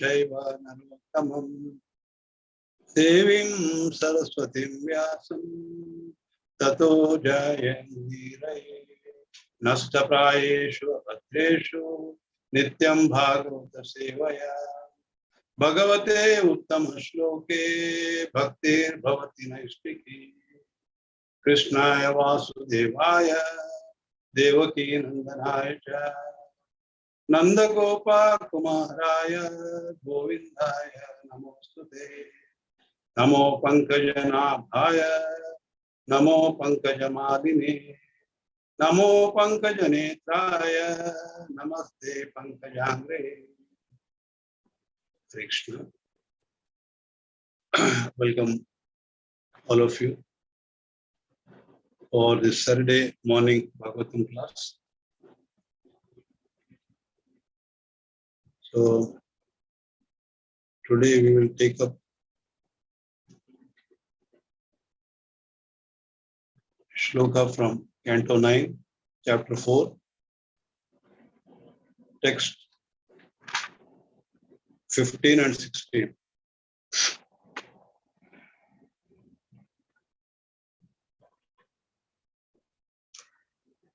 chaiva narottamam devim saraswatim vyasam tato jayamudiraye nashtaprayeshu abhadreshu nityam bhagavata sevaya bhagavate uttama shloke bhaktir bhavati naistiki Krishnaya Vasudevaya Devaki Nandanaya Nanda Gopa Kumaraya Govindaya Namostute Namo Pankajanabhaya Namo Pankajamadine Namo Pankajanetraya Namaste Pankajangre Krishna. Welcome all of you for this Saturday morning Bhagavatam class. So today we will take up shloka from Canto 9, Chapter 4, text 15 and 16.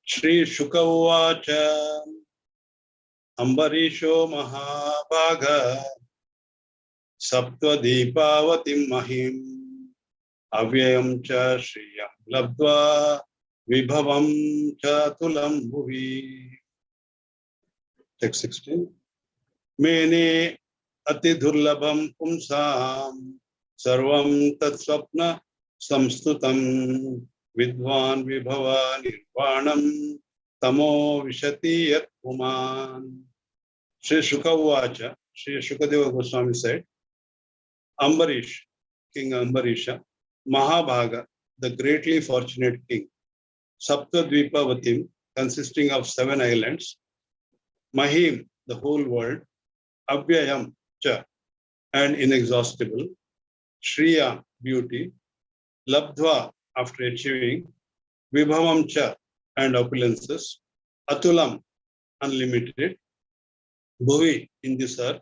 Shri Shuka Uvacha Ambarisho Mahabhaga Saptva Deepavatim Mahim Avyayam Cha Shriyam Labdva Vibhavam Cha Tulam Bhuvi. Text 16. Mene Ati Durlabham Pumsam Sarvam Tat Swapna Samstutam Vidvan Vibhava Nirvanam Tamo Vishati Yat Puman. Shri Shuka Uvacha, Shri Shukadeva Goswami said, Ambarish, King Ambarisha, Mahabhaga, the greatly fortunate king, Saptadvipavatim, consisting of 7 islands, Mahim, the whole world, Avyayam, Cha, and inexhaustible, Shriya, beauty, Labdva, after achieving, Vibhavam Cha, and opulences, Atulam, unlimited, Bhuvi, in this earth,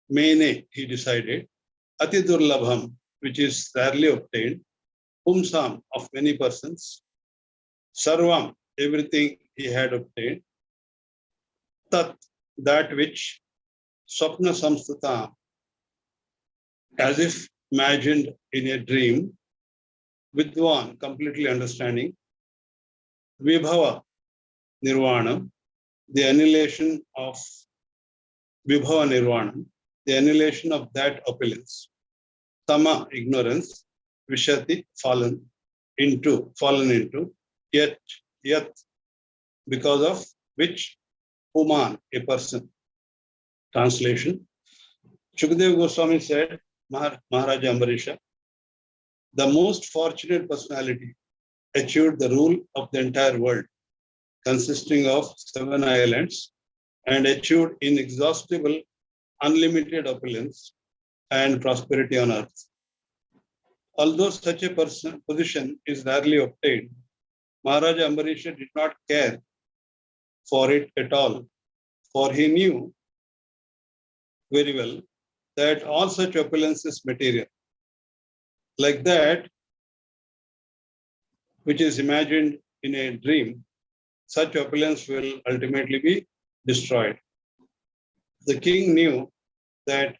Mene, he decided, Atidurlabham, which is rarely obtained, Pumsam, of many persons, Sarvam, everything he had obtained, Tat, that which, Swapna Samstata, as if imagined in a dream, Vidwan, completely understanding, Vibhava, Nirvana, the annihilation of Vibhava Nirvana, the annihilation of that opulence, Tama, ignorance, Vishati, fallen into, yet, because of which, Puman, a person. Translation. Shukadeva Goswami said, Maharaj Ambarisha, the most fortunate personality achieved the rule of the entire world, consisting of 7 islands, and achieved inexhaustible, unlimited opulence and prosperity on earth. Although such a position is rarely obtained, Maharaj Ambarisha did not care for it at all, for he knew very well that all such opulence is material. Like that, which is imagined in a dream, such opulence will ultimately be destroyed. The king knew that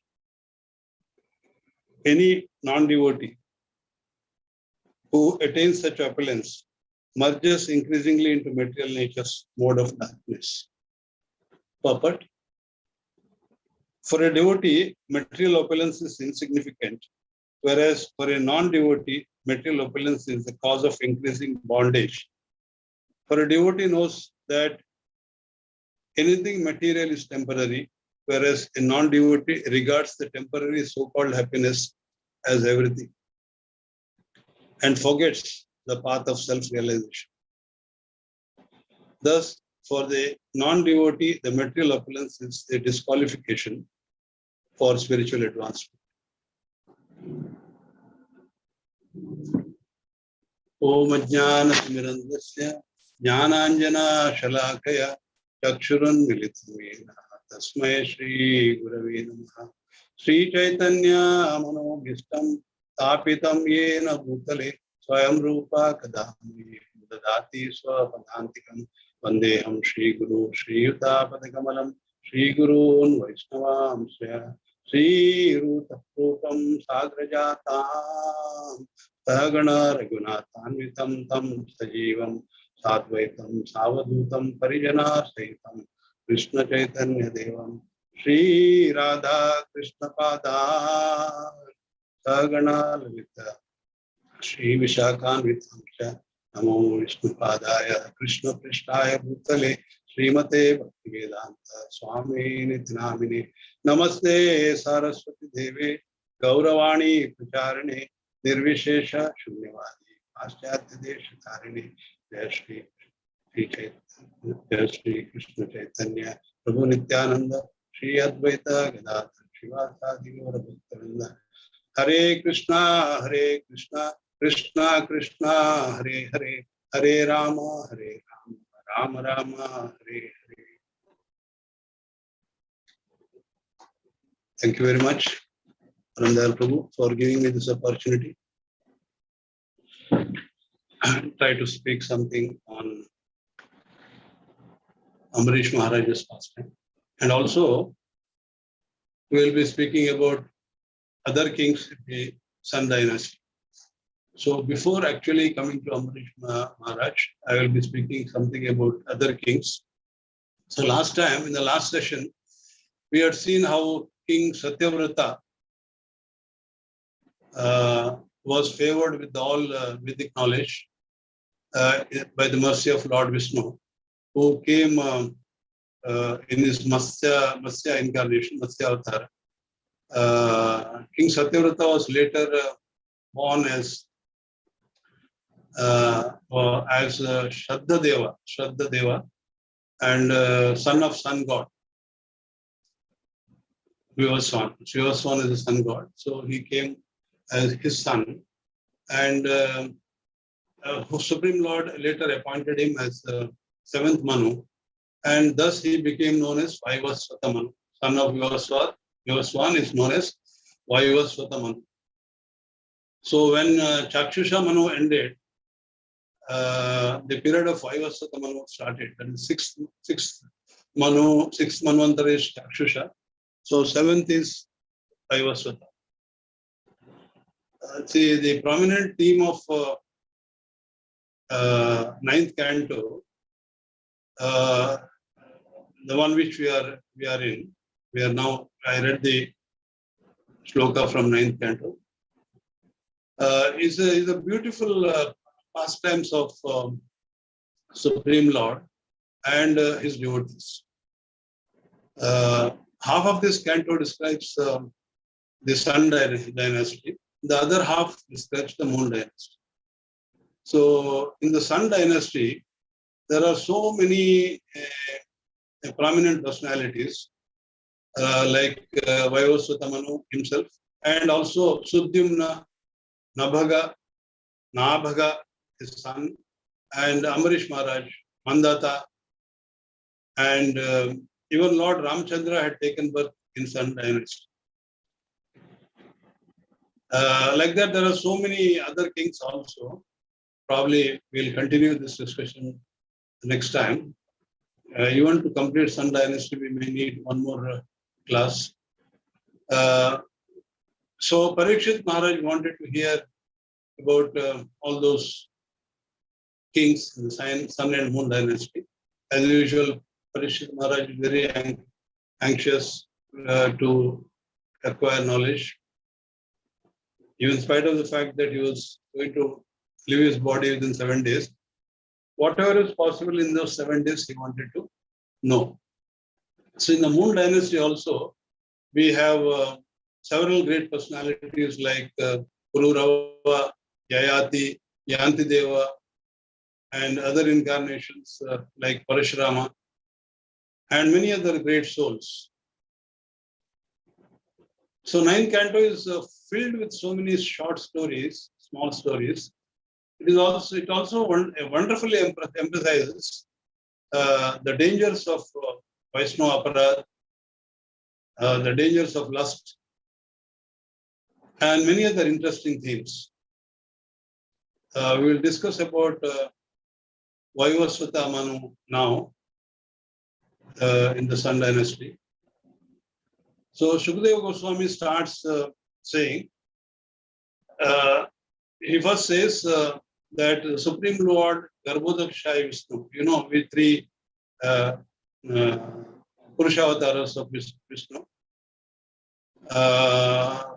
any non-devotee who attains such opulence merges increasingly into material nature's mode of darkness. Purport. For a devotee, material opulence is insignificant, whereas for a non-devotee, material opulence is the cause of increasing bondage. For a devotee knows that anything material is temporary, whereas a non-devotee regards the temporary so-called happiness as everything and forgets the path of self-realization. Thus, for the non-devotee, the material opulence is a disqualification for spiritual advancement. Om Jnana Smirandasya Jnananjana Shalakaya Chakshurun Militamena Tasmai Shri Gurave Namaha. Sri Chaitanya Manobhishtam Tapitam Yena Bhutale Swayam Rupa Kadami Dadati Swapadantikam Vandeham Shri Guru Shri Yuta Padakamalam Shri Gurun Vaishnavam Shri Ruta Rupam Sagrajatam Sagana Raghunathanvitam Tam Sajivam Sadvaitam Savadutam Parijana Sahitam Krishna Chaitanya Devam Shri Radha Krishna Pada Sagana Lavita Shri Vishakhan Vitamsha Namo Vishnu Padaya Krishna Prishtaya Bhutale Srimate Bhaktivedanta Swami Nityanamine Namaste Saraswati Deve Gauravani Pracharane Nirvishesha Shunyavadi Paschatya Desha Tarini Jai Shri Jai Shri Krishna Chaitanya Prabhu Nityananda Shri Advaita Gadadhar Shivasadi Gaura Bhaktivinoda Hare Krishna Krishna Krishna Hare Hare Hare Rama Rama Rama Hare Hare. Thank you very much, Ranganath Prabhu, for giving me this opportunity. I'll try to speak something on Ambarisha Maharaj's pastime. And also, we will be speaking about other kings in the Sun dynasty. So before actually coming to Ambarisha Maharaj, I will be speaking something about other kings. So last time, in the last session, we had seen how King Satyavrata was favored with all Vedic knowledge by the mercy of Lord Vishnu, who came in his Matsya incarnation, Matsya avatar. King Satyavrata was later born as Shraddha Deva, and son of sun god. Vivaswan is a sun god, so he came as his son, and Supreme Lord later appointed him as seventh Manu, and thus he became known as Vaivasvata Manu. Son of Vivaswan is known as Vaivasvata Manu. So when Chakshusha Manu ended, the period of Vaivasvata Manu started. And sixth Manvantara is Chakshusha. So seventh is Vaivasvata. See, the prominent theme of ninth canto, the one which we are in. We are now. I read the shloka from ninth canto. Is a beautiful pastimes of Supreme Lord and his devotees. Half of this canto describes the Sun dynasty. The other half describes the Moon dynasty. So in the Sun dynasty, there are so many prominent personalities like Vaivasvata Manu himself, and also Sudyumna, Nabhaga, his son, and Ambarish Maharaj, Mandata, and even Lord Ramchandra had taken birth in Sun dynasty. Like that, there are so many other kings also. Probably we'll continue this discussion next time. Even to complete Sun dynasty, we may need one more class. So Parikshit Maharaj wanted to hear about all those kings in the Sun and Moon dynasty. As usual, Parikshit Maharaj is very anxious to acquire knowledge, even in spite of the fact that he was going to leave his body within 7 days. Whatever is possible in those 7 days, he wanted to know. So in the Moon dynasty also, we have several great personalities like Pururava, Yayati, Yantideva, and other incarnations like Parashurama, and many other great souls. So ninth canto is filled with so many short stories, small stories. It also wonderfully emphasizes the dangers of Vaishnava Aparadha the dangers of lust, and many other interesting themes. We will discuss about Vaivasvata Manu now in the Sun dynasty. So Shukadeva Goswami starts saying, he first says that Supreme Lord Garbhodakshay Vishnu, with three Purusha avatars of Vishnu.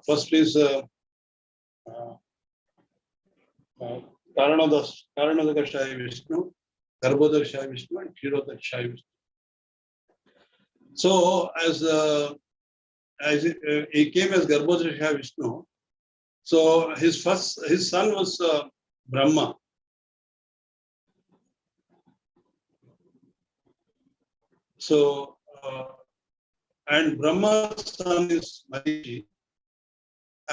First is Karanadakshay Vishnu, Garbhodakshay Vishnu, and Kshirodakshay Vishnu. So as he came as Garbhodakshay Vishnu, so his son was Brahma. So and Brahma's son is Marichi,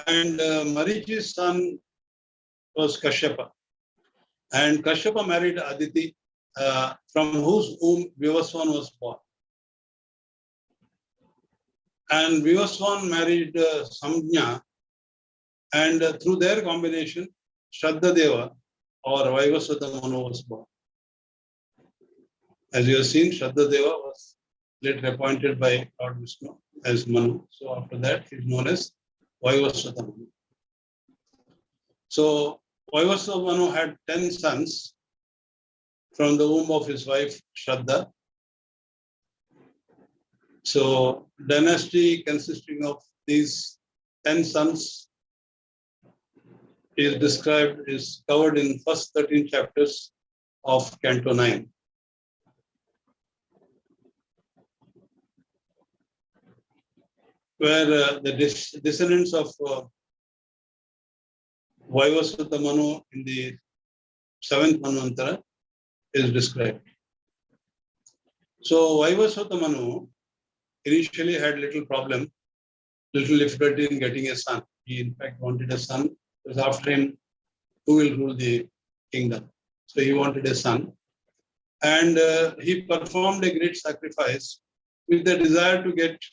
and Marichi's son was Kashyapa, and Kashyapa married Aditi, from whose womb Vivaswan was born. And Vivaswan married Samjna, and through their combination, Shraddha or Vaivasvata Manu was born. As you have seen, Shraddha was later appointed by Lord Vishnu as Manu. So after that, he is known as Vaivasvata Manu. So Vaivasvata Manu had 10 sons from the womb of his wife Shraddha. So dynasty consisting of these 10 sons is covered in first 13 chapters of Canto 9. Where the descendants of Vaivasvata Manu in the 7th Manvantara is described. So Vaivasvata Manu initially had little difficulty in getting a son. He in fact wanted a son, because after him, who will rule the kingdom? So he wanted a son. And he performed a great sacrifice with the desire to get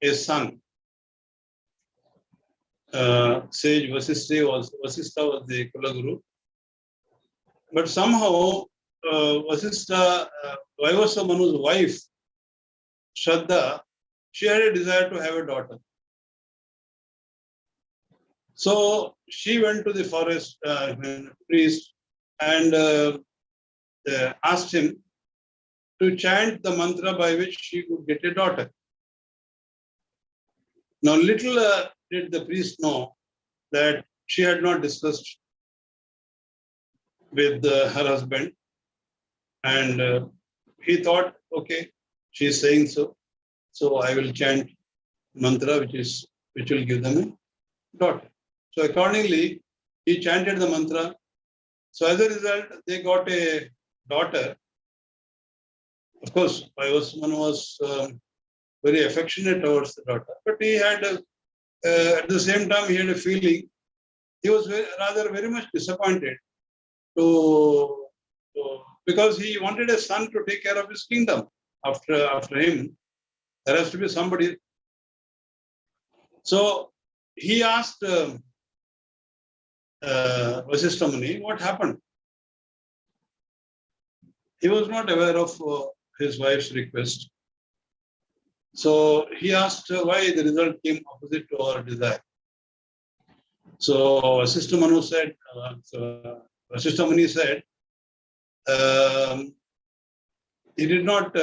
a son. Sage Vasistha was the Kulaguru. But somehow Vaivasvata Manu's wife, Shraddha, she had a desire to have a daughter. So she went to the forest priest and asked him to chant the mantra by which she could get a daughter. Now, little did the priest know that she had not discussed with her husband, and he thought, okay, she is saying so, so I will chant mantra which will give them a daughter. So accordingly, he chanted the mantra. So as a result, they got a daughter. Of course, Vaivasvata was very affectionate towards the daughter, but he had at the same time he had a feeling. He was very much disappointed because he wanted a son to take care of his kingdom. After him, there has to be somebody. So he asked Vasistha Muni what happened. He was not aware of his wife's request. So he asked why the result came opposite to our desire. So Vasistha Muni said, he did not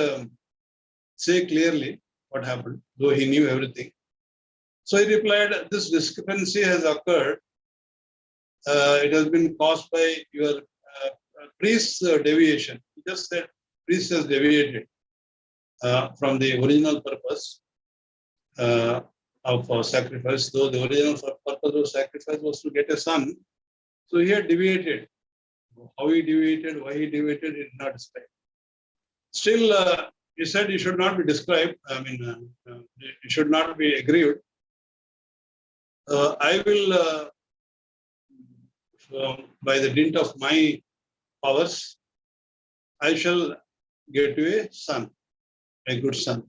say clearly what happened, though he knew everything. So he replied, this discrepancy has occurred. It has been caused by your priest's deviation. He just said priest has deviated from the original purpose of sacrifice, though the original purpose of sacrifice was to get a son. So he had deviated. How he deviated, why he deviated, it did not describe. Still, he said he should not be described. He should not be aggrieved. I will, by the dint of my powers, I shall get you a son, a good son.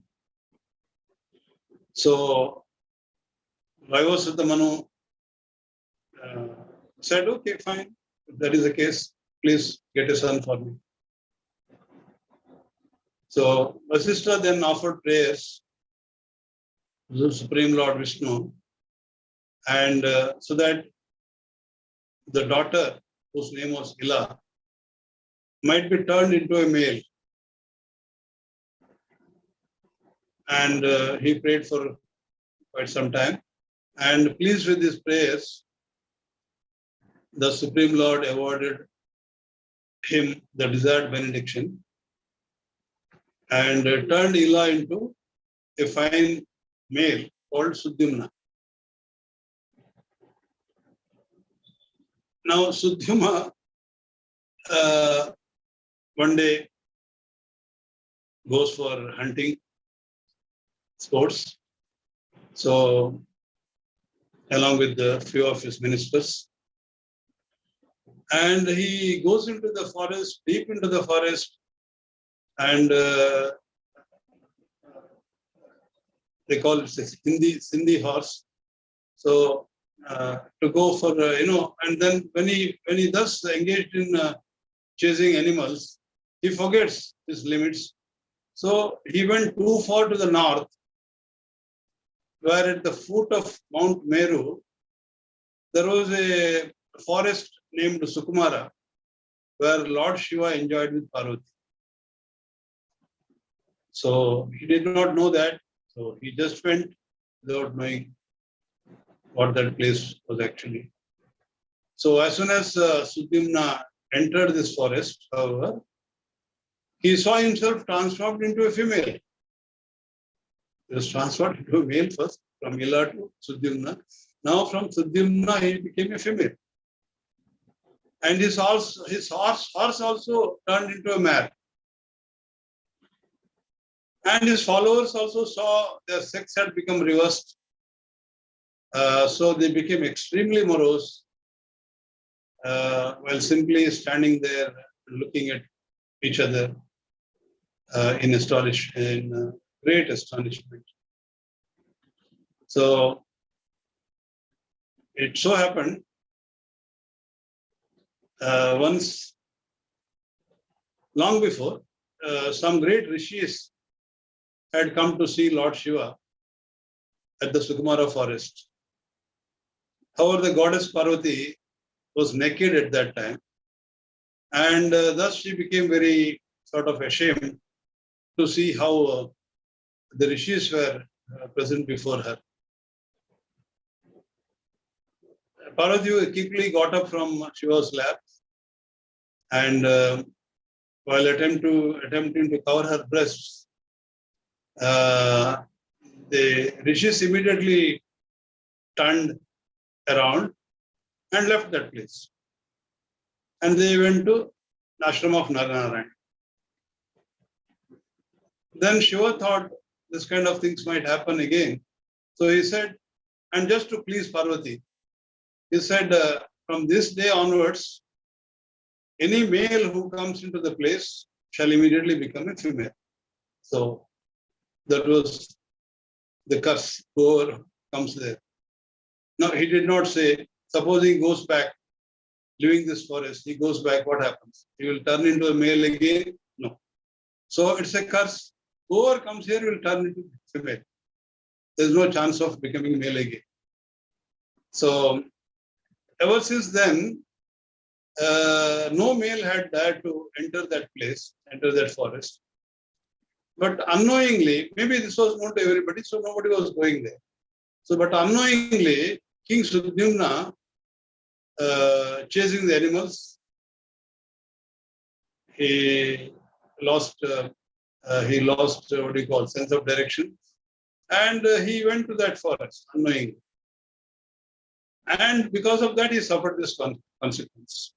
So Vaivasutta said, okay, fine. If that is the case, please get a son for me. So Vasishtha then offered prayers to the Supreme Lord Vishnu, and so that the daughter, whose name was Ila, might be turned into a male. And he prayed for quite some time. And pleased with his prayers, the Supreme Lord awarded him the desired benediction and turned Ila into a fine male called Sudyumna. Now, Sudyumna one day goes for hunting sports. So, along with a few of his ministers, and he goes into the forest, deep into the forest, and they call it Sindhi horse. So to go for and then when he thus engaged in chasing animals, he forgets his limits. So he went too far to the north, where at the foot of Mount Meru, there was a forest named Sukumara, where Lord Shiva enjoyed with Parvati. So he did not know that. So he just went without knowing what that place was actually. So as soon as Sudyumna entered this forest, however, he saw himself transformed into a female. He was transformed into a male first, from Ila to Sudyumna. Now from Sudyumna, he became a female. And his horse also turned into a mare. And his followers also saw their sex had become reversed. So they became extremely morose while simply standing there looking at each other in great astonishment. So it so happened once, long before, some great rishis had come to see Lord Shiva at the Sukumara forest. However, the goddess Parvati was naked at that time, and thus she became very sort of ashamed to see how the rishis were present before her. Parvati quickly got up from Shiva's lap, and while attempting to cover her breasts, the rishis immediately turned around and left that place. And they went to the ashram of Narayana. Then Shiva thought this kind of things might happen again. So he said, and just to please Parvati, he said, from this day onwards, any male who comes into the place shall immediately become a female. So that was the curse, whoever comes there. Now, he did not say, suppose he goes back, leaving this forest, he goes back, what happens? He will turn into a male again? No. So it's a curse. Whoever comes here will turn into female. There's no chance of becoming male again. So ever since then, no male had dared to enter that place, enter that forest. But unknowingly, maybe this was known to everybody, so nobody was going there. So, but unknowingly, King Sudyumna, chasing the animals, he lost sense of direction, and he went to that forest unknowingly. And because of that, he suffered this consequence.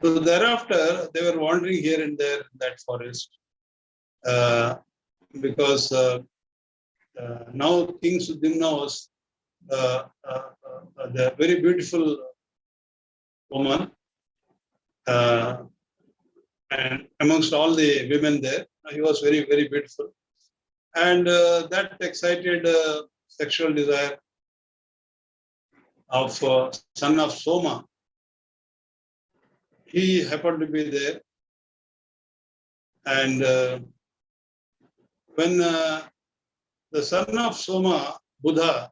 So thereafter, they were wandering here and there in that forest, because now King Sudyumna was the very beautiful woman, and amongst all the women there, he was very, very beautiful. And that excited sexual desire of son of Soma. He happened to be there. And when the son of Soma, Buddha,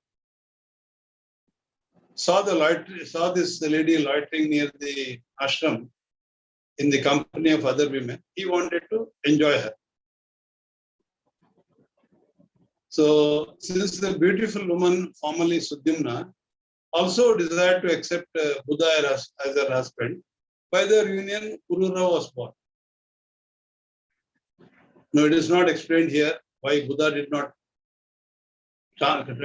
saw this lady loitering near the ashram in the company of other women, he wanted to enjoy her. So, since the beautiful woman, formerly Sudyumna, also desired to accept Buddha as her husband, by their union, Purura was born. No, it is not explained here why Buddha did not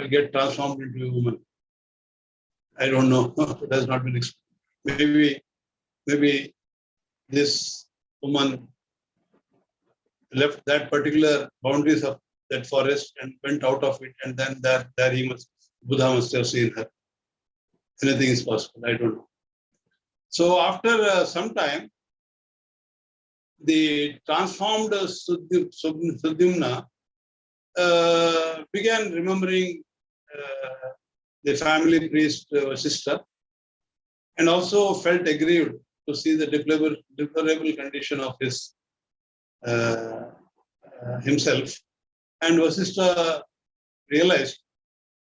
get transformed into a woman. I don't know. It has not been explained. Maybe this woman left that particular boundaries of that forest and went out of it, and then there Buddha must have seen her. Anything is possible. I don't know. So after some time, the transformed Sudyumna began remembering the family priest sister, and also felt aggrieved to see the deplorable condition of his himself. And Vasishtha realized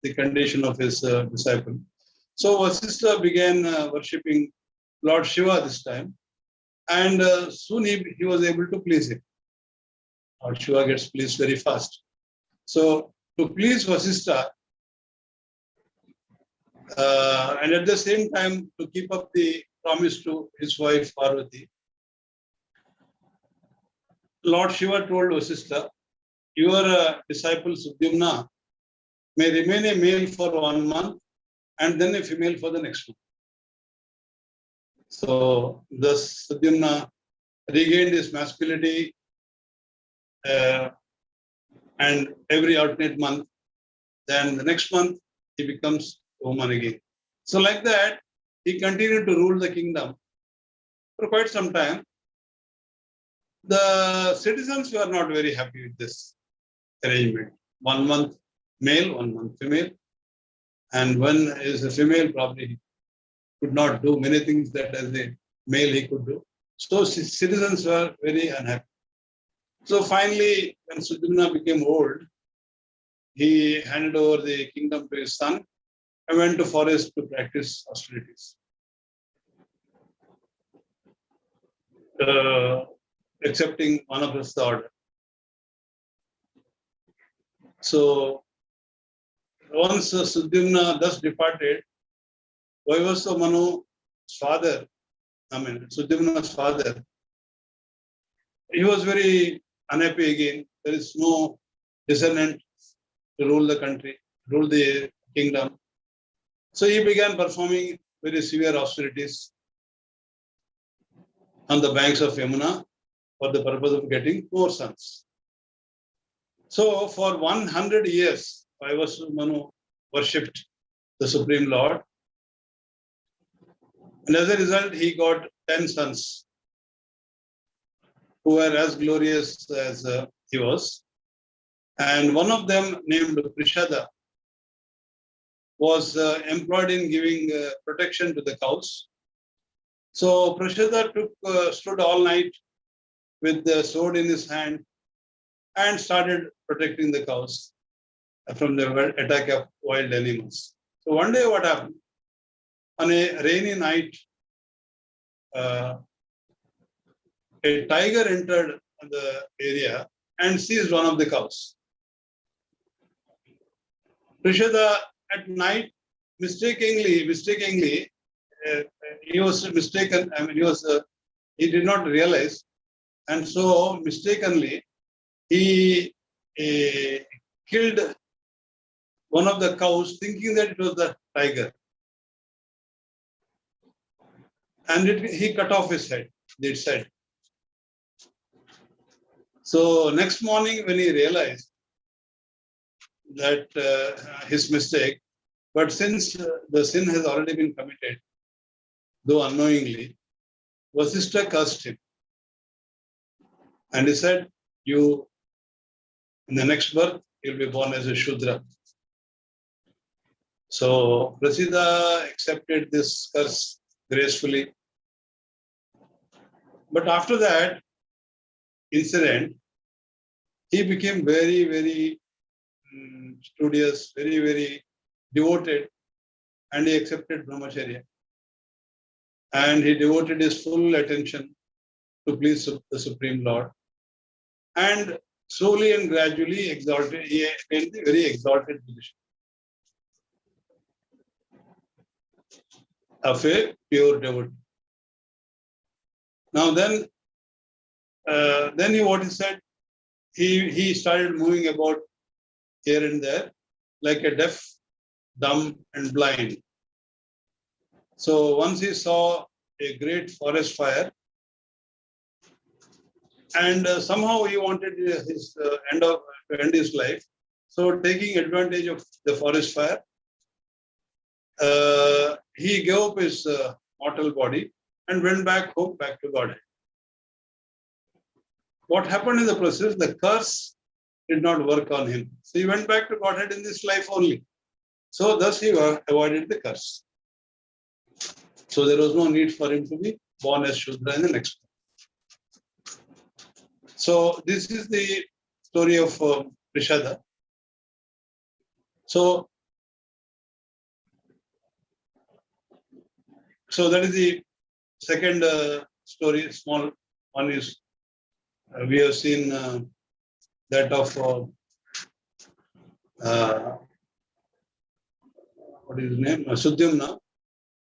the condition of his disciple. So Vasishtha began worshipping Lord Shiva this time, and soon he was able to please him. Lord Shiva gets pleased very fast. So to please Vasishtha, and at the same time to keep up the promise to his wife Parvati, Lord Shiva told Vasishtha, your disciple Sudyumna may remain a male for 1 month and then a female for the next month. So thus Sudyumna regained his masculinity, and every alternate month, then the next month he becomes a woman again. So like that, he continued to rule the kingdom for quite some time. The citizens were not very happy with this arrangement. 1 month male, 1 month female. And when is a female, probably he could not do many things that as a male he could do. So citizens were very unhappy. So finally, when Sudyumna became old, he handed over the kingdom to his son and went to forest to practice austerities. Accepting Vanaprastha order. So once Sudyumna thus departed, Vaivasa Manu's father, Sudyumna's father, he was very unhappy again. There is no descendant to rule the country, rule the kingdom. So he began performing very severe austerities on the banks of Yamuna for the purpose of getting more sons. So for 100 years, Vaivasa Manu worshipped the Supreme Lord. And as a result, he got 10 sons who were as glorious as he was. And one of them, named Prishada, was employed in giving protection to the cows. So Prishada stood all night with the sword in his hand and started protecting the cows from the attack of wild animals. So one day what happened? On a rainy night, a tiger entered the area and seized one of the cows. Prishada at night mistakenly, he was mistaken. He did not realize, and so mistakenly he killed one of the cows, thinking that it was the tiger, and he cut off his head. Its head. So next morning, when he realized that his mistake, but since the sin has already been committed, though unknowingly, Vasishtha cursed him. And he said, you In the next birth, he'll be born as a Shudra. So Prasida accepted this curse gracefully. But after that incident, he became very, very studious, very, very devoted, and he accepted Brahmacharya. And he devoted his full attention to please the Supreme Lord. And slowly and gradually exalted, he attained the very exalted position of a pure devotee. Now then what he said, he started moving about here and there like a deaf, dumb, and blind. So once he saw a great forest fire, and somehow he wanted his to end his life. So taking advantage of the forest fire, he gave up his mortal body and went back home, back to Godhead. What happened in the process? The curse did not work on him. So he went back to Godhead in this life only. So thus he avoided the curse. So there was no need for him to be born as Shudra in the next one. So this is the story of Prishada. So that is the second story. Small one is we have seen that of what is his name? Sudyamna.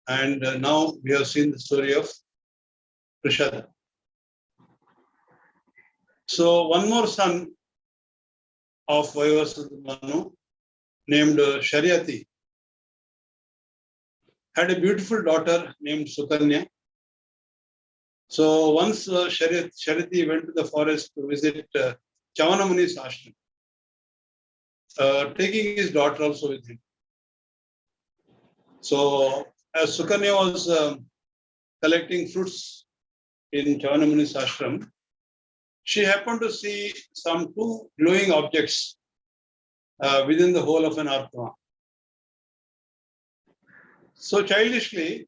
And now we have seen the story of Prishada. So one more son of Vaivasvata named Sharyati had a beautiful daughter named Sukanya. So once Sharyati went to the forest to visit Chavana Muni's ashram, taking his daughter also with him. So as Sukanya was collecting fruits in Chavana Muni's ashram, she happened to see some two glowing objects within the hole of an Atma. So childishly,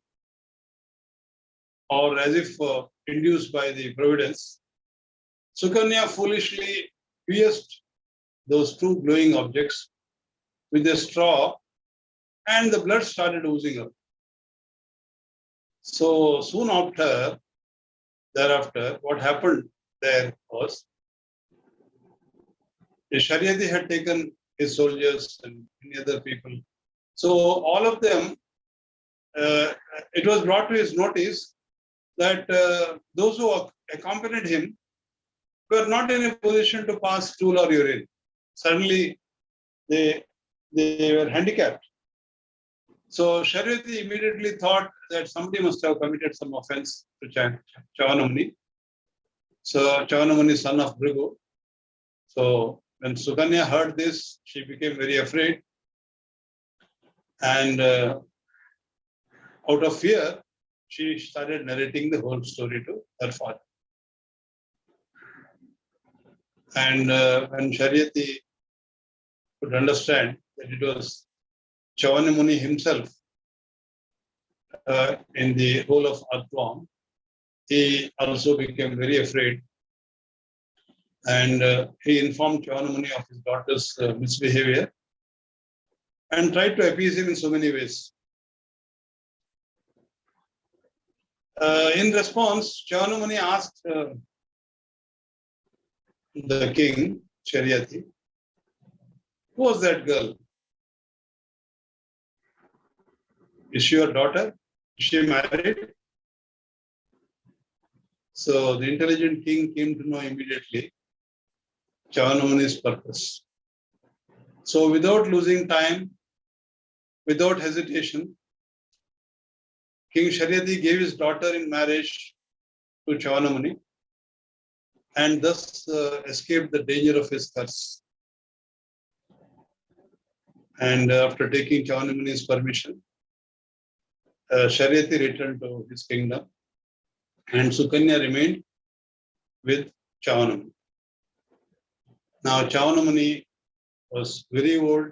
or as if induced by the providence, Sukanya foolishly pierced those two glowing objects with a straw, and the blood started oozing out. So soon thereafter, what happened there was, Sharyati had taken his soldiers and many other people. So all of them, it was brought to his notice that those who accompanied him were not in a position to pass stool or urine. Suddenly, they were handicapped. So Sharyati immediately thought that somebody must have committed some offense to Chavana Muni. So Chavana Muni, son of Bhrigu. So when Sukanya heard this, she became very afraid. And out of fear, she started narrating the whole story to her father. And when Sharyati could understand that it was Chavana Muni himself in the whole of Advam, he also became very afraid. And he informed Chavana Muni of his daughter's misbehavior and tried to appease him in so many ways. In response, Chavana Muni asked the king, Sharyati, who was that girl? Is she your daughter? Is she married? So the intelligent king came to know immediately Chavana Muni's purpose. So without losing time, without hesitation, King Sharyati gave his daughter in marriage to Chavana Muni and thus escaped the danger of his curse. And after taking Chavana Muni's permission, Sharyati returned to his kingdom and Sukanya remained with Chavana Muni. Now Chavanamuni was very old.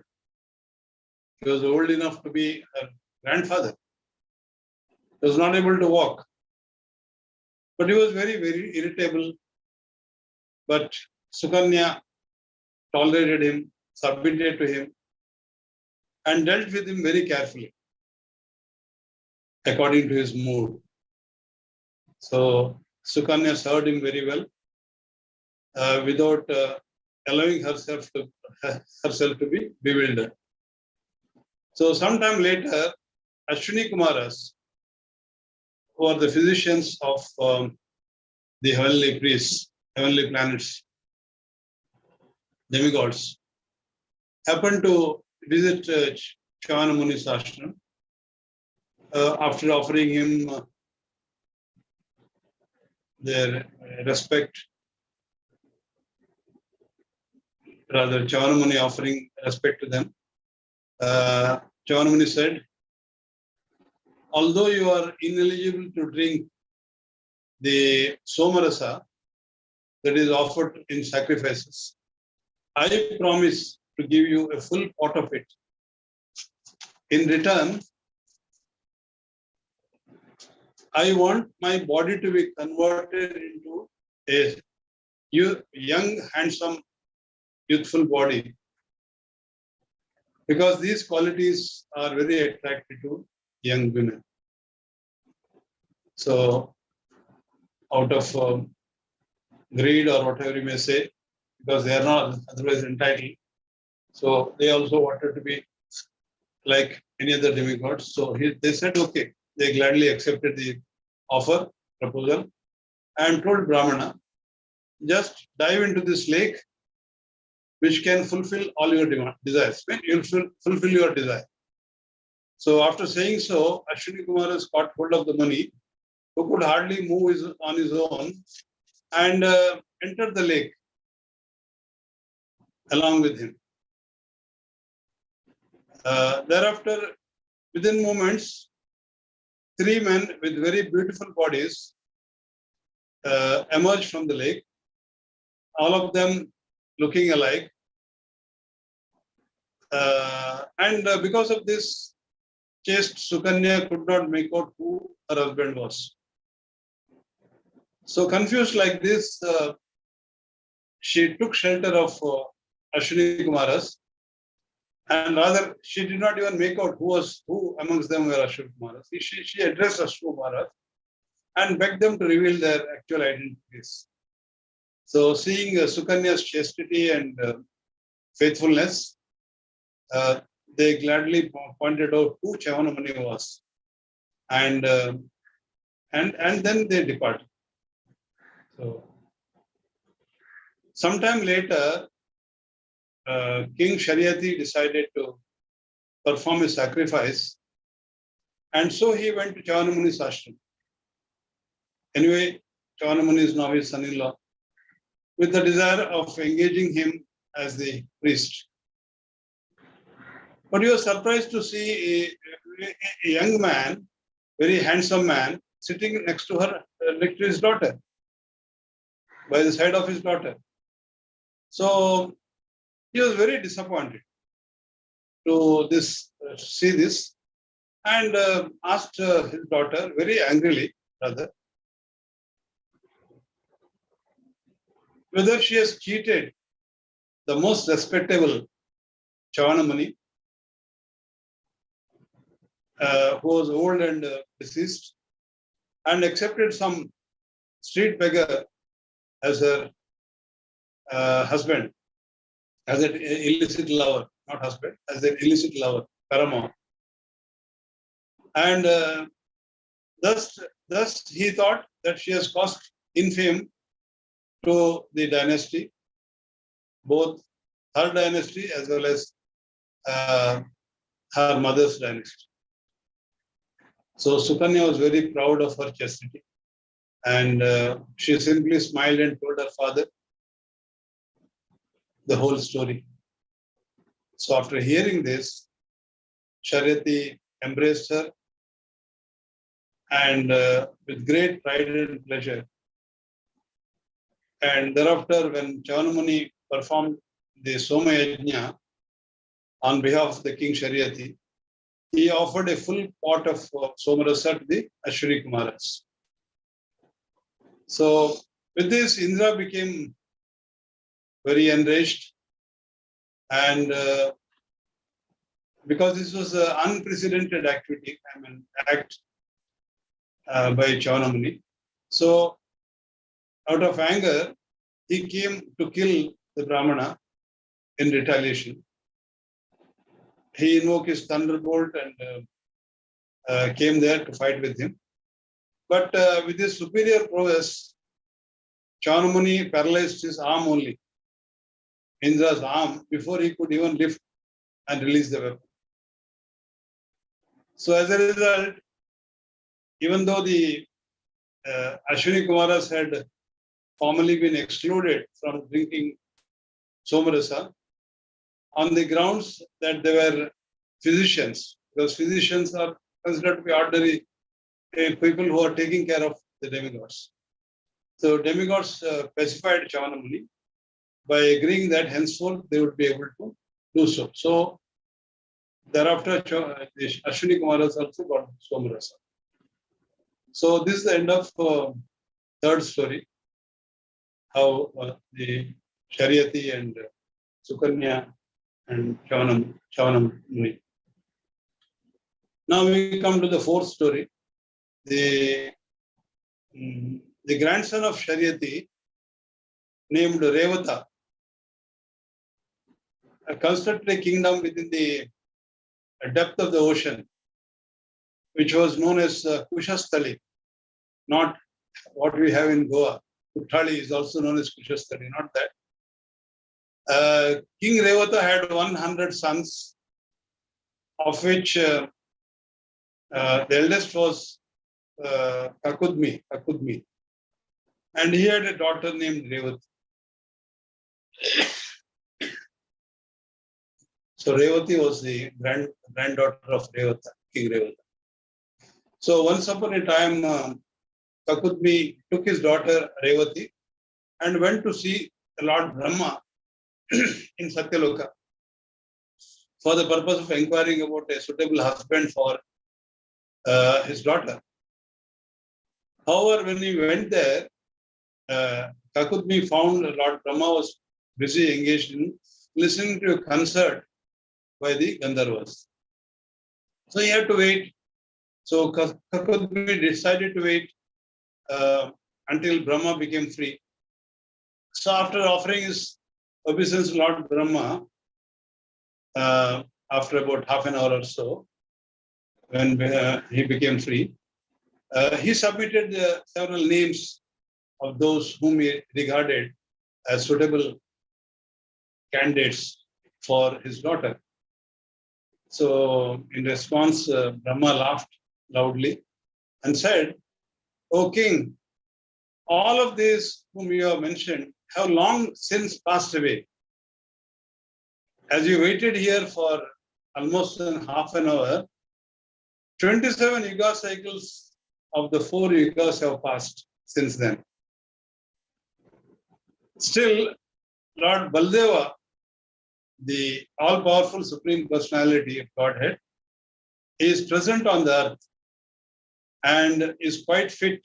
He was old enough to be a grandfather. He was not able to walk. But he was very, very irritable. But Sukanya tolerated him, submitted to him, and dealt with him very carefully, according to his mood. So Sukanya served him very well, without allowing herself to be bewildered. So sometime later, Ashwini Kumaras, who are the physicians of the heavenly priests, heavenly planets, demigods, happened to visit Chavanamuni's ashram after offering him their respect, rather Chavanamuni offering respect to them. Chavanamuni said, although you are ineligible to drink the somarasa that is offered in sacrifices, I promise to give you a full pot of it. In return, I want my body to be converted into a young, handsome, youthful body, because these qualities are very attractive to young women. So, out of greed or whatever you may say, because they are not otherwise entitled, so they also wanted to be like any other demigods. So they said, okay, they gladly accepted the offer, proposal, and told Brahmana, just dive into this lake, which can fulfill all your desires. You'll fulfill your desire. So after saying so, Ashwini Kumaras caught hold of the money, who could hardly move on his own, and entered the lake along with him. Thereafter, within moments, 3 men with very beautiful bodies emerged from the lake, all of them looking alike. And because of this, chaste Sukanya could not make out who her husband was. So confused like this, she took shelter of Ashwini Kumaras, and rather she did not even make out who amongst them were Ashwini Kumaras. She addressed Ashwini Kumaras and begged them to reveal their actual identities. So seeing Sukanya's chastity and faithfulness, they gladly pointed out who Chavanamuni was, and then they departed. So sometime later, King Shariati decided to perform a sacrifice, and so he went to Chavanamuni's ashram. Anyway, Chavanamuni is now his son-in-law, with the desire of engaging him as the priest. But he was surprised to see a young man, very handsome man, sitting next to his daughter, by the side of his daughter. So he was very disappointed to see this, and asked his daughter very angrily, rather, whether she has cheated the most respectable Chavanamuni, who was old and deceased, and accepted some street beggar as her husband, as an illicit lover, not husband, as an illicit lover, Parama. And thus he thought that she has caused infamy to the dynasty, both her dynasty as well as her mother's dynasty. So Sukanya was very proud of her chastity, and she simply smiled and told her father the whole story. So after hearing this, Shariati embraced her, and with great pride and pleasure. And thereafter, when Chavanamuni performed the Soma Yajna on behalf of the King Shariati, he offered a full pot of Somarasa to the Ashwini Kumaras. So with this, Indra became very enraged, and because this was an unprecedented activity, act by Chavan. So out of anger, he came to kill the Brahmana in retaliation. He invoked his thunderbolt and came there to fight with him. But with his superior prowess, Chavan paralyzed his arm only, Indra's arm, before he could even lift and release the weapon. So as a result, even though the Ashwini Kumaras had formally been excluded from drinking Somarasa, on the grounds that they were physicians, because physicians are considered to be ordinary people who are taking care of the demigods. So demigods pacified Chavan by agreeing that henceforth they would be able to do so. So thereafter, Ashwini Kumaras also got Somarasa. So this is the end of third story, how the Shariati and Sukanya and Chavanam Muni. Now we come to the fourth story. The grandson of Shariati, named Revata, constructed a kingdom within the depth of the ocean, which was known as Kushasthali, not what we have in Goa. Kuthali is also known as Kushasthali, not that. King Revata had 100 sons, of which the eldest was Kakudmi, and he had a daughter named Revati. So Revati was the granddaughter of Revata, King Revata. So once upon a time, Kakudmi took his daughter Revati and went to see Lord Brahma in Satyaloka for the purpose of inquiring about a suitable husband for his daughter. However, when he went there, Kakudmi found Lord Brahma was busy engaged in listening to a concert by the Gandharvas. So he had to wait. So Kakudmi decided to wait until Brahma became free. So after offering his obeisance to Lord Brahma, after about half an hour or so, when he became free, he submitted several names of those whom he regarded as suitable candidates for his daughter. So in response, Brahma laughed loudly and said, "O king, all of these whom you have mentioned have long since passed away. As you waited here for almost half an hour, 27 yuga cycles of the 4 yugas have passed since then. Still, Lord Baldeva, the all-powerful Supreme Personality of Godhead, is present on the earth and is quite fit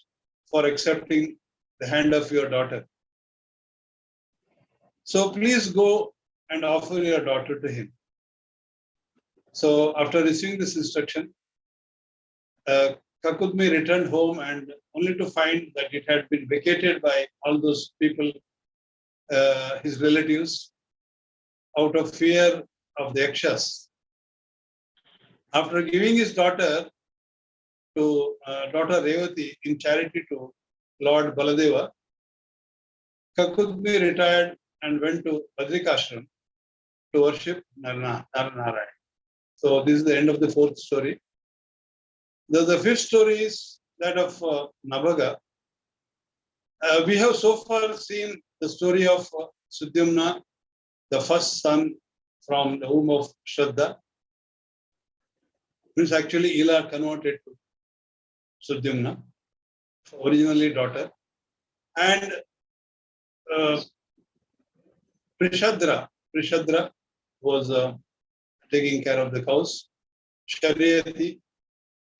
for accepting the hand of your daughter. So please go and offer your daughter to him." So after receiving this instruction, Kakudmi returned home, and only to find that it had been vacated by all those people, his relatives, out of fear of the Yakshas. After giving his daughter to daughter Revati in charity to Lord Baladeva, Kakudmi retired and went to Badrikashram to worship Narayana. So this is the end of the fourth story. The fifth story is that of Nabhaga. We have so far seen the story of Sudyamna, the first son from the womb of Shraddha, who is actually Ila converted to Sudyamna, originally daughter. And Prishadra was taking care of the cows. Shariyati,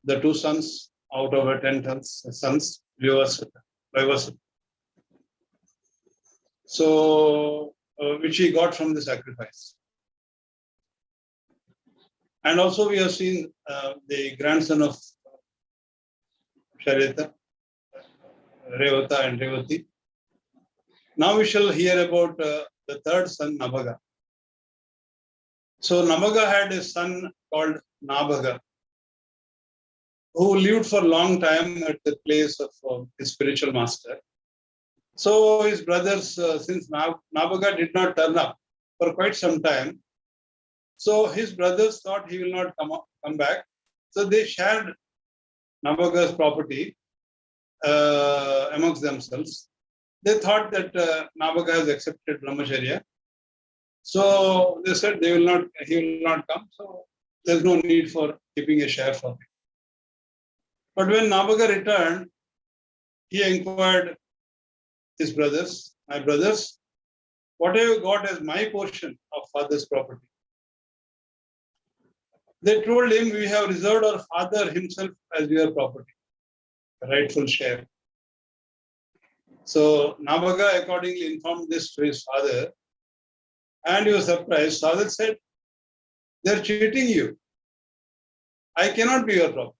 the two sons out of her 10 sons, Vivasata. So, which he got from the sacrifice. And also we have seen the grandson of Shariyata, Revata and Revati. Now we shall hear about the third son, Nabaga. So Nabaga had a son called Nabaga, who lived for a long time at the place of his spiritual master. So his brothers, since Nabaga did not turn up for quite some time, so his brothers thought he will not come back. So they shared Nabaga's property amongst themselves. They thought that Nabaga has accepted Brahmacharya. So they said he will not come. So there's no need for keeping a share for him. But when Nabaga returned, he inquired his brothers, my brothers, what have you got as my portion of father's property? They told him, we have reserved our father himself as your property, a rightful share. So Nabaga accordingly informed this to his father, and he was surprised. Father said, they're cheating you. I cannot be your property.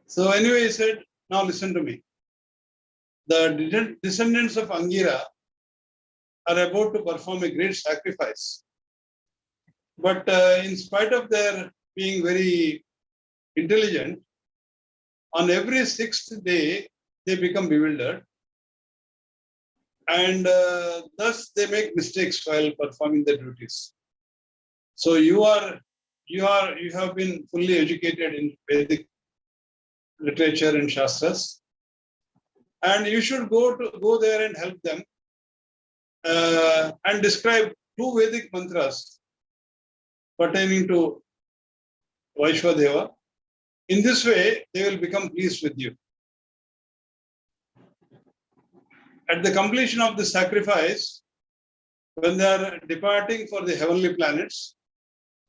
So anyway, he said, now listen to me. The descendants of Angira are about to perform a great sacrifice. But in spite of their being very intelligent, on every sixth day, they become bewildered. And thus they make mistakes while performing their duties. So you have been fully educated in Vedic literature and Shastras. And you should go there and help them and describe 2 Vedic mantras pertaining to Vaishwadeva. In this way, they will become pleased with you. At the completion of the sacrifice, when they are departing for the heavenly planets,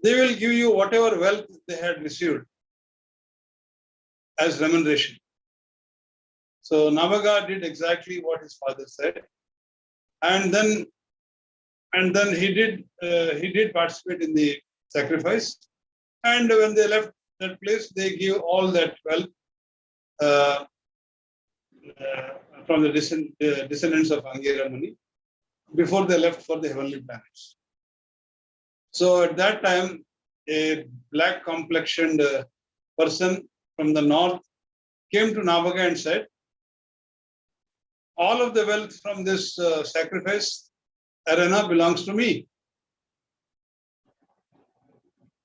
they will give you whatever wealth they had received as remuneration. So Nabaga did exactly what his father said, and then he did participate in the sacrifice. And when they left that place, they give all that wealth from the descendants of Angira Muni before they left for the heavenly planets. So at that time, a black complexioned person from the north came to Nabaga and said, all of the wealth from this sacrifice arena belongs to me.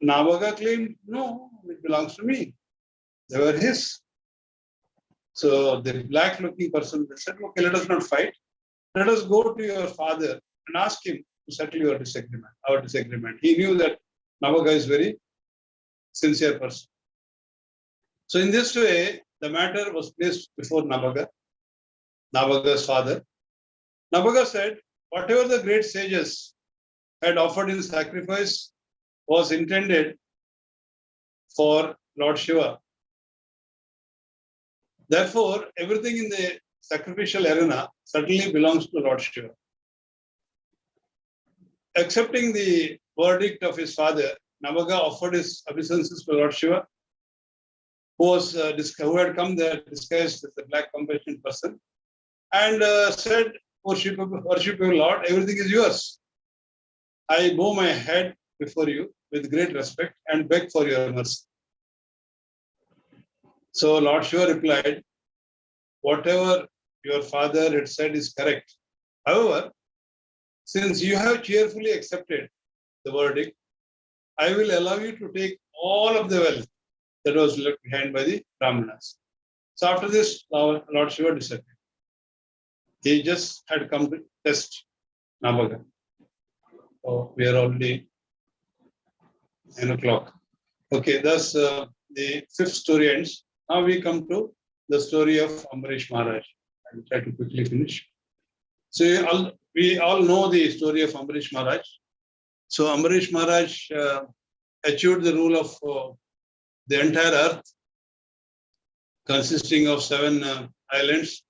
Nabaga claimed, no, it belongs to me. They were his. So the black looking person said, okay, let us not fight. Let us go to your father and ask him to settle our disagreement. He knew that Nabaga is very sincere person. So in this way, the matter was placed before Nabaga's father. Nabaga said, whatever the great sages had offered in sacrifice was intended for Lord Shiva. Therefore, everything in the sacrificial arena certainly belongs to Lord Shiva. Accepting the verdict of his father, Nabaga offered his obeisances to Lord Shiva, who had come there disguised as a black compassionate person, and said, worship your Lord, everything is yours. I bow my head before you with great respect and beg for your mercy. So Lord Shiva replied, whatever your father had said is correct. However, since you have cheerfully accepted the verdict, I will allow you to take all of the wealth that was left behind by the Brahmanas. So after this, Lord Shiva disappeared. He just had come to test Nabaga. Oh, we are already 9 o'clock. Okay, thus the 5th story ends. Now we come to the story of Ambarish Maharaj. I will try to quickly finish. So we all know the story of Ambarish Maharaj. So Ambarish Maharaj achieved the rule of the entire earth, consisting of 7 islands,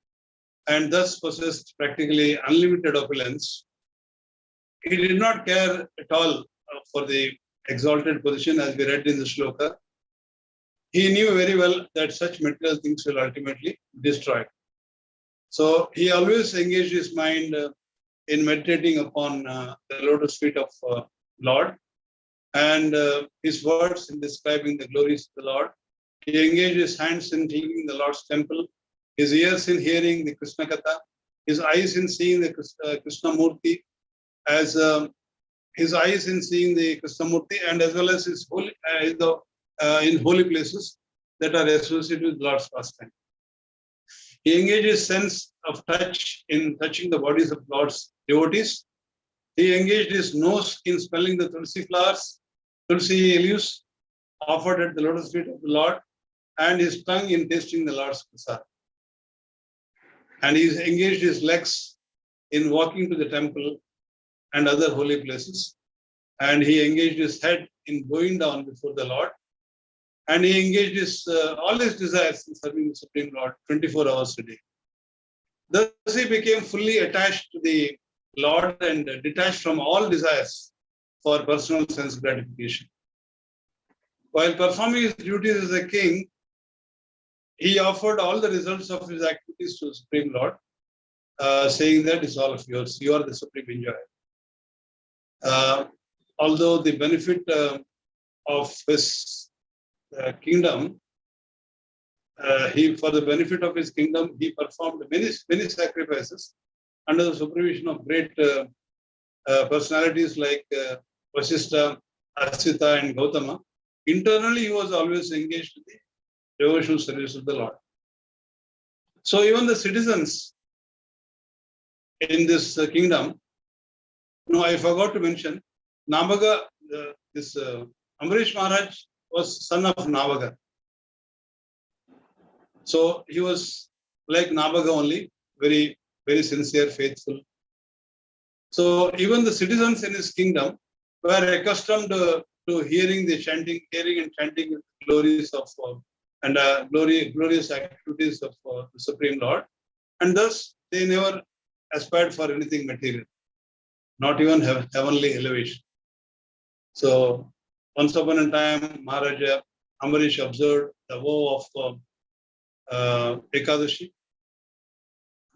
and thus possessed practically unlimited opulence. He did not care at all for the exalted position, as we read in the shloka. He knew very well that such material things will ultimately destroy. So he always engaged his mind in meditating upon the lotus feet of Lord, and his words in describing the glories of the Lord. He engaged his hands in cleaning the Lord's temple, his ears in hearing the Krishna Katha, his eyes in seeing the Krishna Murti, as his eyes in seeing the Krishna Murti, and as well as his holy, in holy places that are associated with Lord's pastime. He engaged his sense of touch in touching the bodies of Lord's devotees. He engaged his nose in smelling the tulsi flowers, tulsi leaves offered at the lotus feet of the Lord, and his tongue in tasting the Lord's prasad. And he engaged his legs in walking to the temple and other holy places. And he engaged his head in bowing down before the Lord. And he engaged his all his desires in serving the Supreme Lord 24 hours a day. Thus he became fully attached to the Lord and detached from all desires for personal sense gratification. While performing his duties as a king, he offered all the results of his activities to the Supreme Lord, saying that it's all of yours. You are the supreme enjoyer. Although the benefit of his kingdom, for the benefit of his kingdom, he performed many sacrifices under the supervision of great personalities like Vasishtha, Asita, and Gautama. Internally, he was always engaged in the devotional service of the Lord. So even the citizens in this kingdom, no, I forgot to mention, Navaga, Ambarish Maharaj was son of Navaga. So he was like Navaga only, very, very sincere, faithful. So even the citizens in his kingdom were accustomed to hearing and chanting glories of and glorious activities of the Supreme Lord, and thus they never aspired for anything material, not even heavenly elevation. So once upon a time, Maharaja Ambarisha observed the vow of Ekadashi.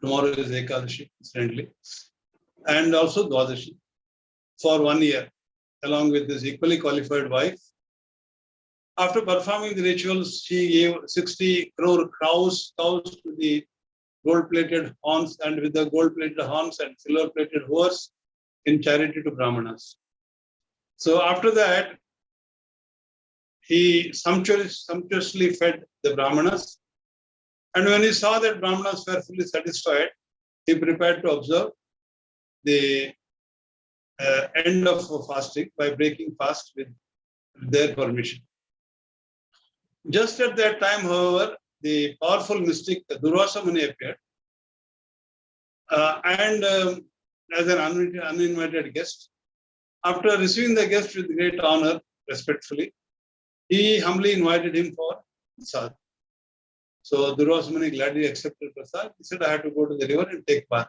Tomorrow is Ekadashi, incidentally, and also Dwadashi for 1 year, along with his equally qualified wife. After performing the rituals, she gave 60 crore cows to the gold-plated horns, and with the gold-plated horns and silver-plated hooves in charity to Brahmanas. So after that, he sumptuously fed the Brahmanas. And when he saw that Brahmanas were fully satisfied, he prepared to observe the end of fasting by breaking fast with their permission. Just at that time, however, the powerful mystic Durvasa Muni appeared, and as an uninvited guest. After receiving the guest with great honor, respectfully, he humbly invited him for prasad. So Durvasa Muni gladly accepted prasad. He said, I had to go to the river and take bath.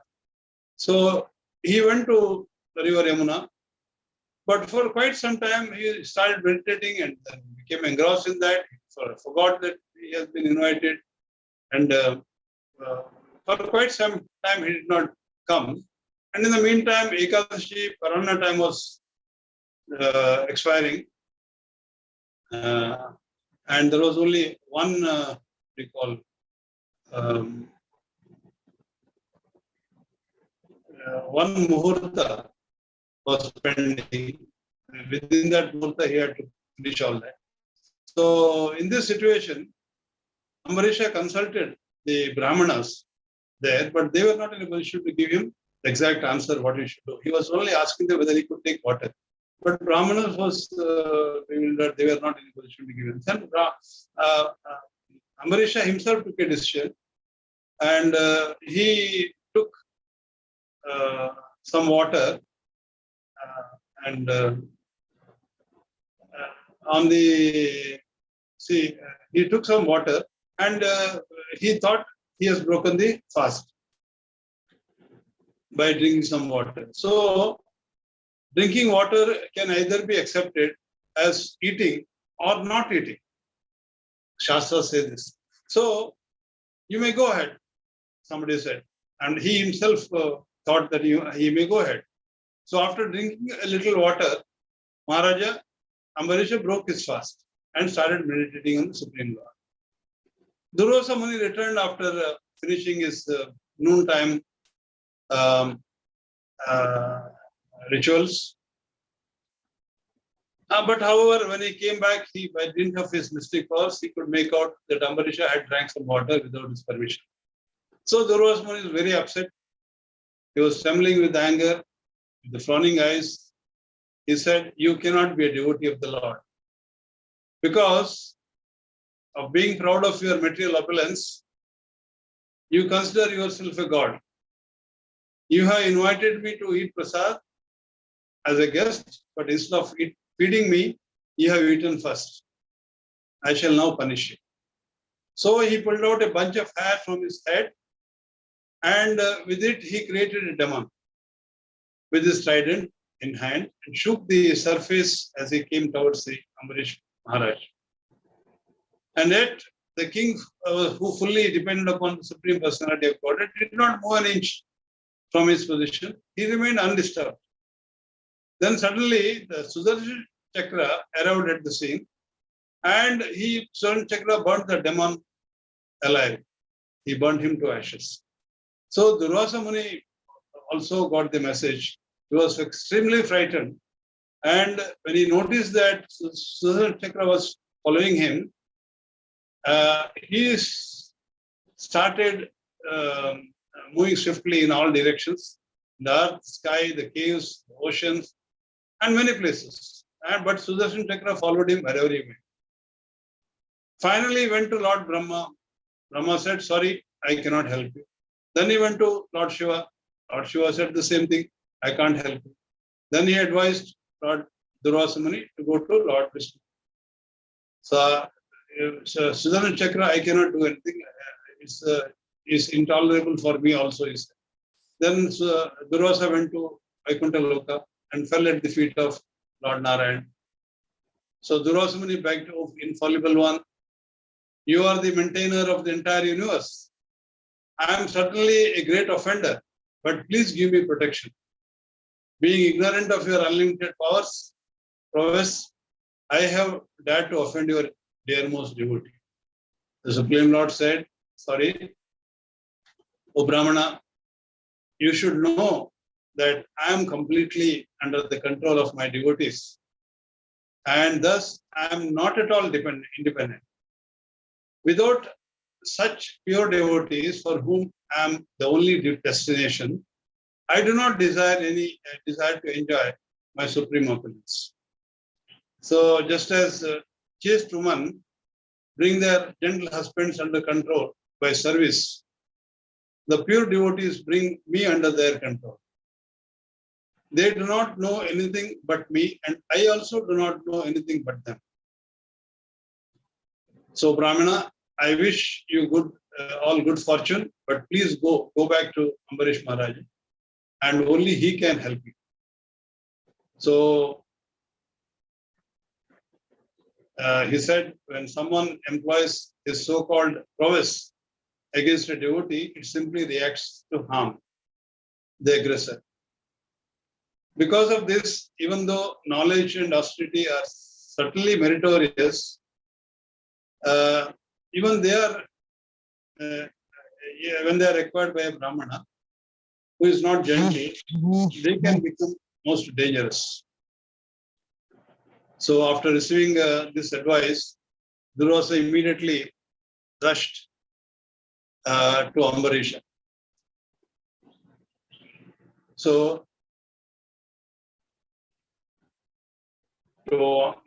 So he went to the river Yamuna, but for quite some time he started meditating and then became engrossed in that. He forgot that he has been invited, and for quite some time he did not come. And in the meantime, Ekadashi Parana time was expiring, and there was only one one muhurta was pending. Within that muhurta, he had to finish all that. So in this situation, Ambarisha consulted the Brahmanas there, but they were not in a position to give him the exact answer what he should do. He was only asking them whether he could take water. But Brahmanas was bewildered, they were not in a position to give him. Then Ambarisha himself took a decision, and he took some water and on the he took some water and he thought he has broken the fast by drinking some water. So drinking water can either be accepted as eating or not eating. Shastra says this. So you may go ahead, somebody said. And he himself thought that he may go ahead. So after drinking a little water, Maharaja Ambarisha broke his fast and started meditating on the Supreme Lord. Durvasa Muni returned after finishing his noontime rituals. But however, when he came back, by dint of his mystic powers, he could make out that Ambarisha had drank some water without his permission. So Durvasa Muni was very upset. He was trembling with anger, with the frowning eyes. He said, "You cannot be a devotee of the Lord because of being proud of your material opulence. You consider yourself a god. You have invited me to eat prasad as a guest, but instead of feeding me, you have eaten first. I shall now punish you." So he pulled out a bunch of hair from his head, and with it he created a demon with his trident in hand and shook the surface as he came towards the Ambarisha Maharaj. And yet the king, who fully depended upon the Supreme Personality of Godhead, did not move an inch from his position. He remained undisturbed. Then suddenly the Sudarshan Chakra arrived at the scene, and Sudarshan Chakra burnt the demon alive. He burnt him to ashes. So Durvasa Muni also got the message. He was extremely frightened, and when he noticed that Sudarshan Chakra was following him, he started moving swiftly in all directions, the earth, sky, the caves, the oceans, and many places. But Sudarshan Chakra followed him wherever he went. Finally, he went to Lord Brahma. Brahma said, "Sorry, I cannot help you." Then he went to Lord Shiva. Lord Shiva said the same thing, "I can't help you." Then he advised Lord Durvasa Muni to go to Lord Vishnu. So Sudarshan Chakra, I cannot do anything. It's intolerable for me also, he said. Then Durvasa went to Vaikuntha Loka and fell at the feet of Lord Narayan. So Durvasa Muni begged, "Oh, infallible one, you are the maintainer of the entire universe. I am certainly a great offender, but please give me protection. Being ignorant of your unlimited powers, prowess, I have dared to offend your dearmost devotee." The Supreme Lord said, "Sorry, O Brahmana, you should know that I am completely under the control of my devotees, and thus I am not at all independent. Without such pure devotees for whom I am the only destination, I do not desire to enjoy my supreme opulence." So just as chaste women bring their gentle husbands under control by service, the pure devotees bring me under their control. They do not know anything but me, and I also do not know anything but them. So Brahmana, I wish you all good fortune, but please go back to Ambarish Maharaj, and only he can help you. So he said, when someone employs his so-called prowess against a devotee, it simply reacts to harm the aggressor. Because of this, even though knowledge and austerity are certainly meritorious, even they are, when they are required by a Brahmana who is not gentle, they can become most dangerous. So after receiving this advice, Durvasa immediately rushed to Ambarisha. So,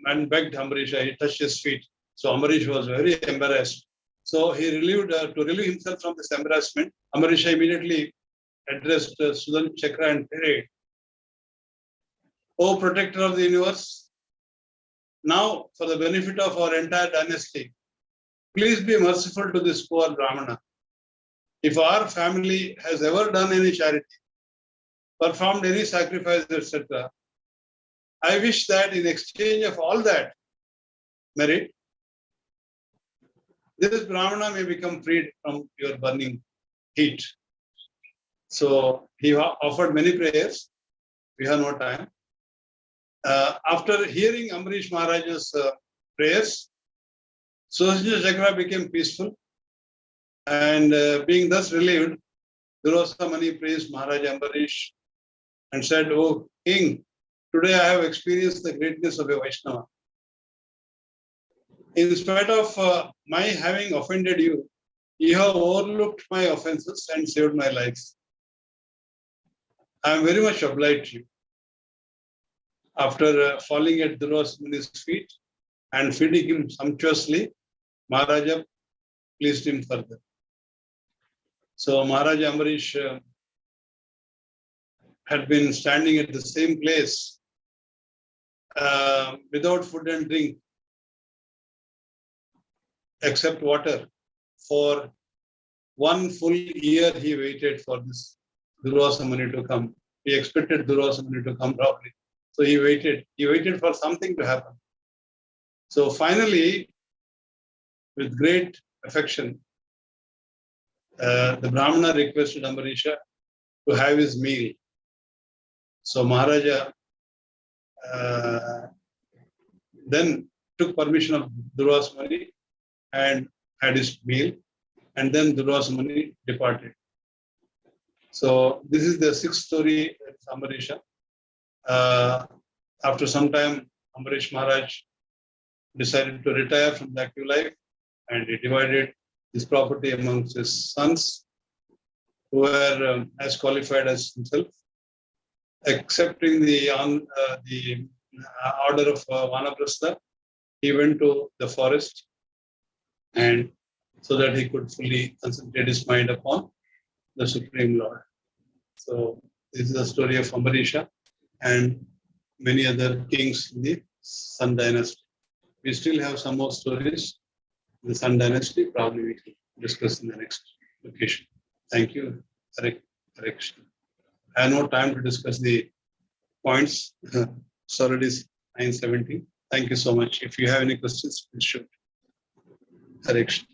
and begged Ambarisha, he touched his feet. So Ambarisha was very embarrassed. So he to relieve himself from this embarrassment, Ambarisha immediately addressed Sudan Chakra and prayed, O protector of the universe, now for the benefit of our entire dynasty, please be merciful to this poor Brahmana. If our family has ever done any charity, performed any sacrifice, etc., I wish that in exchange of all that merit, this Brahmana may become freed from your burning heat. So he offered many prayers. We have no time. After hearing Ambarish Maharaj's prayers, Sudarshan Chakra became peaceful, and being thus relieved, Durvasa Muni praised Maharaj Ambarish and said, "O King, today I have experienced the greatness of a Vaishnava. In spite of my having offended you, you have overlooked my offenses and saved my life. I am very much obliged to you." After falling at Durvasa Muni's feet and feeding him sumptuously, Maharaja pleased him further. So Maharaja Ambarish had been standing at the same place without food and drink except water. For 1 full year he waited for this Durvasa Muni to come. He expected Durvasa Muni to come probably. So he waited. He waited for something to happen. So finally, with great affection, the Brahmana requested Ambarisha to have his meal. So Maharaja then took permission of Durvasa Muni and had his meal, and then Durvasa Muni departed. So this is the 6th story of Ambarisha. After some time, Ambarish Maharaj decided to retire from the active life, and he divided his property amongst his sons, who were as qualified as himself, accepting the order of Vanaprastha. He went to the forest, and so that he could fully concentrate his mind upon the Supreme Lord. So this is the story of Ambarisha and many other kings in the Sun dynasty. We still have some more stories in the Sun dynasty. Probably we can discuss in the next location. Thank you. Correction. I have no time to discuss the points. It's already 9:17. Thank you so much. If you have any questions, please shoot. Correction.